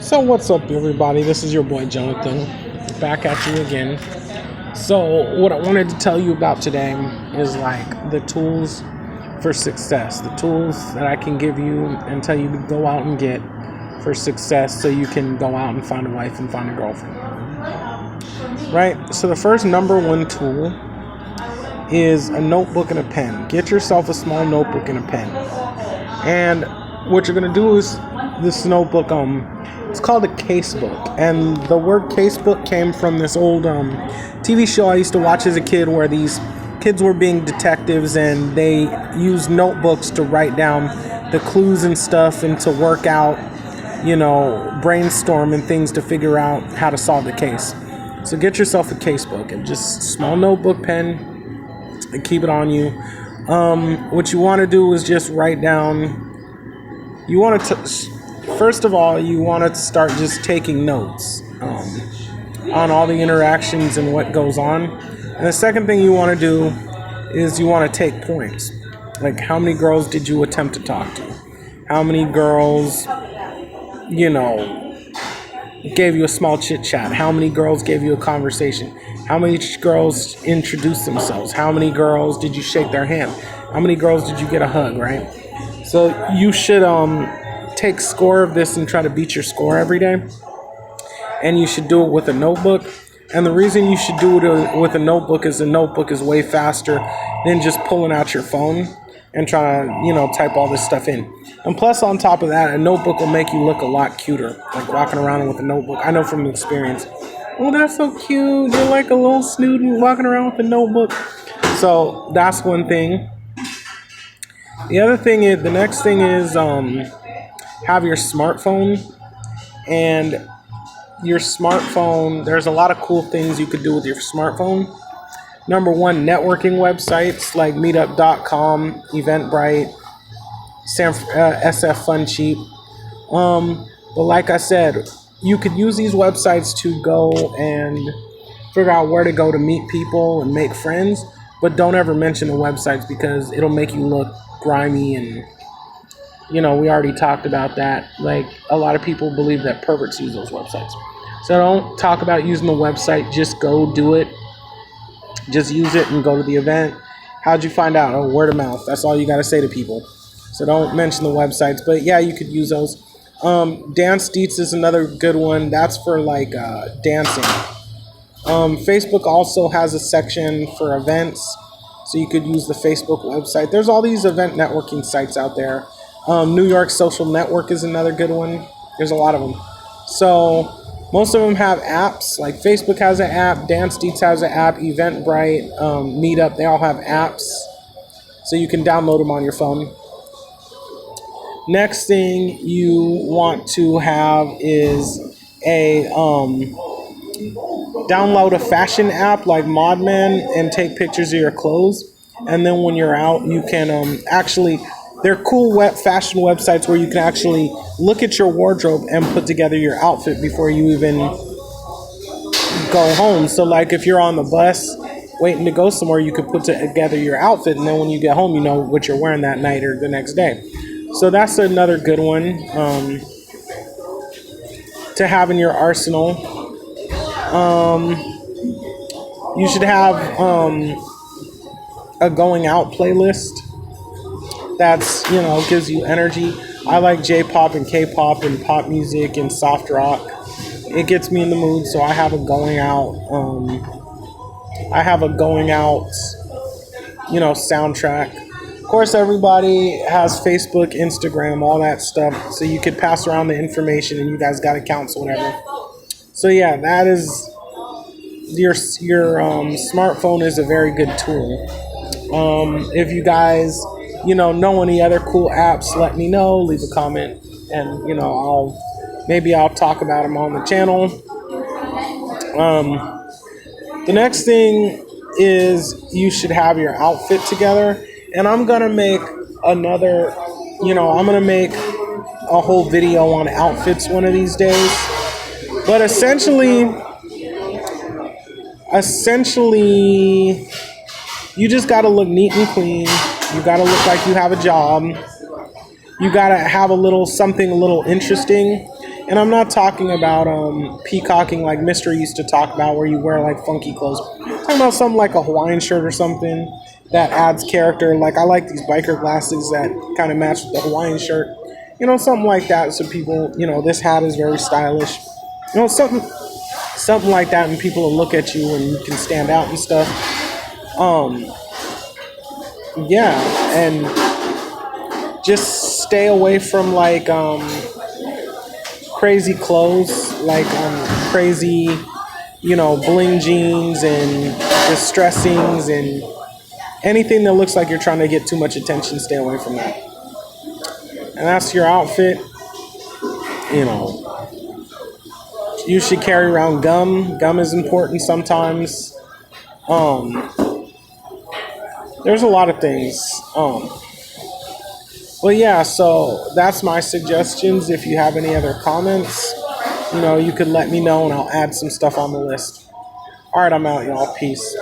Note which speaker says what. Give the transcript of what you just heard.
Speaker 1: So what's up, everybody? This is your boy Jonathan, back at you again. So what I wanted to tell you about today is like the tools for success, the tools that I can give you and tell you to go out and get for success, so you can go out and find a wife and find a girlfriend. Right? So the first number one tool is a notebook and a pen. Get yourself a small notebook and a pen. And what you're gonna do is this notebook, it's called a casebook, and the word casebook came from this old TV show I used to watch as a kid, where these kids were being detectives and they used notebooks to write down the clues and stuff, and to work out, brainstorm and things to figure out how to solve the case. So get yourself a casebook and just small notebook, pen, and keep it on you. What you want to do is just write down. First of all, you want to start just taking notes on all the interactions and what goes on. And the second thing you want to do is you want to take points. Like, how many girls did you attempt to talk to? How many girls, gave you a small chit chat? How many girls gave you a conversation? How many girls introduced themselves? How many girls did you shake their hand? How many girls did you get a hug, right? So you should take score of this and try to beat your score every day. And you should do it with a notebook. And the reason you should do it with a notebook is the notebook is way faster than just pulling out your phone and trying to, type all this stuff in. And plus, on top of that, a notebook will make you look a lot cuter, like walking around with a notebook. I know from experience. Oh, that's so cute. You're like a little student walking around with a notebook. So that's one thing. The other thing is, the next thing is have your smartphone. And your smartphone, there's a lot of cool things you could do with your smartphone. Number one, networking websites like meetup.com, Eventbrite, SF Fun Cheap. But like I said, you could use these websites to go and figure out where to go to meet people and make friends. But don't ever mention the websites, because it'll make you look grimy, and we already talked about that. Like, a lot of people believe that perverts use those websites. So don't talk about using the website. Just go do it. Just use it and go to the event. How'd you find out? Oh, word of mouth. That's all you got to say to people. So don't mention the websites. But yeah, you could use those. Dance Deets is another good one. That's for like dancing. Facebook also has a section for events. So you could use the Facebook website. There's all these event networking sites out there. New York Social Network is another good one. There's a lot of them. So most of them have apps. Like Facebook has an app, Dance Deets has an app, Eventbrite, Meetup, they all have apps. So you can download them on your phone. Next thing you want to have is download a fashion app like Modman and take pictures of your clothes. And then when you're out, you can they're cool fashion websites where you can actually look at your wardrobe and put together your outfit before you even go home. So like, if you're on the bus waiting to go somewhere, you could put together your outfit, and then when you get home, you know what you're wearing that night or the next day. So that's another good one to have in your arsenal. You should have a going out playlist that's, gives you energy. I like J-pop and K-pop and pop music and soft rock. It gets me in the mood, so I have a going out soundtrack. Of course, everybody has Facebook, Instagram, all that stuff, so you could pass around the information, and you guys got accounts or whatever. So yeah, that is your smartphone is a very good tool. If you guys know any other cool apps, let me know. Leave a comment, and I'll talk about them on the channel. The next thing is you should have your outfit together, and I'm gonna make I'm gonna make a whole video on outfits one of these days. But essentially, you just gotta look neat and clean. You gotta look like you have a job. You gotta have a little something a little interesting. And I'm not talking about peacocking like Mister used to talk about, where you wear like funky clothes. I'm talking about something like a Hawaiian shirt or something that adds character. Like I like these biker glasses that kind of match with the Hawaiian shirt. Something like that. So people, this hat is very stylish. Something like that, and people will look at you and you can stand out and stuff. Um, yeah, and just stay away from like crazy clothes, like crazy, bling jeans and distressings and anything that looks like you're trying to get too much attention. Stay away from that. And that's your outfit. You know, you should carry around gum. Gum is important sometimes. Um, there's a lot of things. Well, yeah, so that's my suggestions. If you have any other comments, you could let me know and I'll add some stuff on the list. All right, I'm out, y'all. Peace.